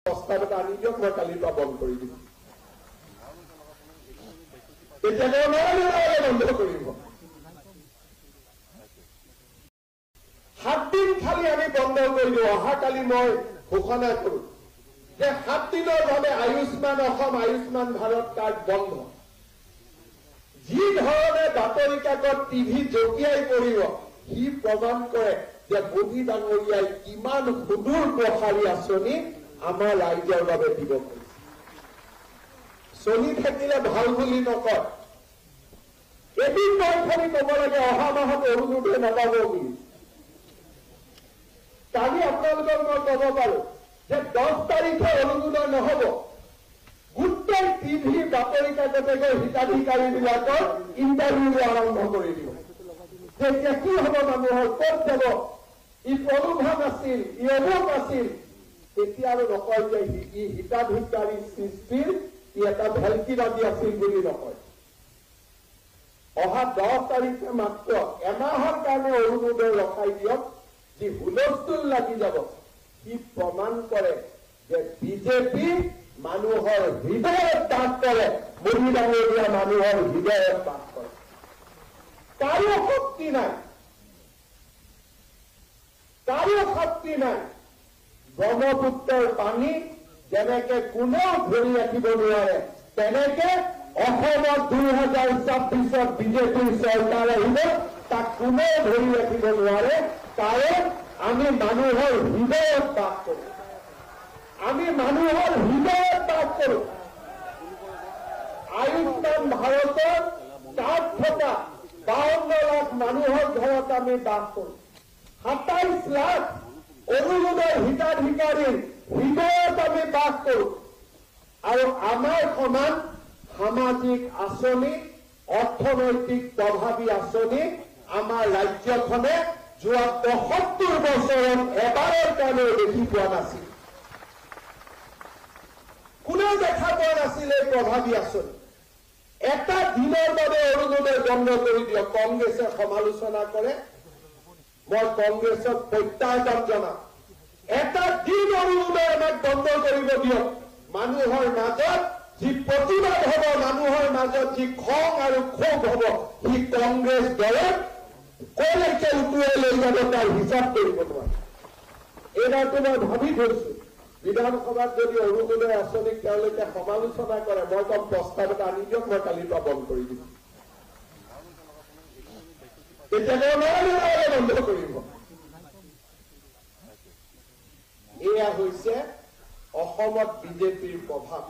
प्रस्ताव এটা আনি দিয়ক মই কালিৰ পৰা বন্ধ কৰি দিম এতিয়া বন্ধ কৰিব 7 দিন খালি আমি বন্ধ কৰি দিওঁ অহাকালি মই ঘোষণা কৰো যে 7 দিনৰ বাবে আয়ুষ্মান অসম আয়ুষ্মান ভাৰত কাৰ্ড বন্ধ যি ধৰণে বাতৰি কাকত টিভি জকিয়াই পৰিব সি প্ৰমাণ কৰে যে মোদী ডাঙৰীয়াই কিমান সুদূৰ প্ৰসাৰী আঁচনি আমাৰ ৰাইজৰ বাবে দিব পাৰিছে চলি থাকিলে ভাল বুলি নকয় এদিন মই খালি ক'ব লাগে অহা মাহত অৰুণোদয় নাপাব বুলি কালি আপোনালোকক মই ক'ব পাৰো যে 10 তাৰিখে অৰুণোদয় নহ'ব গোটেই টিভি বাতৰি কাকতে গৈ হিতাধিকাৰীবিলাকৰ ইণ্টাৰভিউ আৰম্ভ কৰি দিব তেতিয়া কি হ'ব মানুহৰ ক'ত যাব ই প্ৰলোভন আছিল ই অমুক আছিল তেতিয়া আৰু নকয় যে ই হিতাধিকাৰী সৃষ্টিৰ ই এটা ভেলকিবাদী আছিল বুলি নকয় অহা 10 তাৰিখে মাত্ৰ এমাহৰ কাৰণে অৰুণোদয় ৰখাই দিয়ক যি হুলস্থুল লাগি যাব সি প্ৰমাণ কৰে যে বিজেপি মানুহৰ হৃদয়ত বাস কৰে মোদী ডাঙৰীয়া মানুহৰ হৃদয়ত বাস কৰে কাৰো শক্তি নাই ব্ৰহ্মপুত্ৰৰ পানী যেনেকে কোনেও ধৰি ৰাখিব নোৱাৰে তেনেকে অসমত 2026ত বিজেপিৰ চৰকাৰ আহিব তাক কোনেও ধৰি ৰাখিব নোৱাৰে কাৰণ আমি মানুহৰ হৃদয়ত বাস কৰো আয়ুষ্মান ভাৰতৰ কাৰ্ড থকা 52 লাখ মানুহৰ ঘৰত আমি বাস কৰো 27 লাখ অৰুণোদয় হিতাধিকাৰীৰ হৃদয়ত আমি বাস কৰো আৰু আমাৰ সমান সামাজিক আঁচনি অৰ্থনৈতিক প্ৰভাৱী আঁচনি আমাৰ ৰাজ্যখনে যোৱা ৭৫ বছৰত এবাৰৰ কাৰণে দেখি পোৱা নাছিল কোনেও দেখা পোৱা নাছিল এই প্ৰভাৱী আঁচনি এটা দিনৰ বাবে অৰুণোদয় বন্ধ কৰি দিয়ক কংগ্ৰেছে সমালোচনা কৰে মই কংগ্ৰেছক প্ৰত্যাহ্বান জনাওঁ এটা দিন অৰুণোদয় আমাক বন্ধ কৰিব দিয়ক মানুহৰ মাজত যি প্ৰতিবাদ হ'ব মানুহৰ মাজত যি খং আৰু ক্ষোভ হ'ব সি কংগ্ৰেছ দলে কলৈকে উটুৱাই লৈ যাব তাৰ হিচাপ কৰিব নোৱাৰে এইবাৰটো মই ভাবি থৈছো বিধানসভাত যদি অৰুণোদয় আঁচনিক তেওঁলোকে সমালোচনা কৰে মই কম প্ৰস্তাৱ এটা আনি দিয়ক মই কালিৰ পৰা বন্ধ কৰি দিম এতিয়া বন্ধ কৰিব এয়া হৈছে অসমত বিজেপিৰ প্ৰভাৱ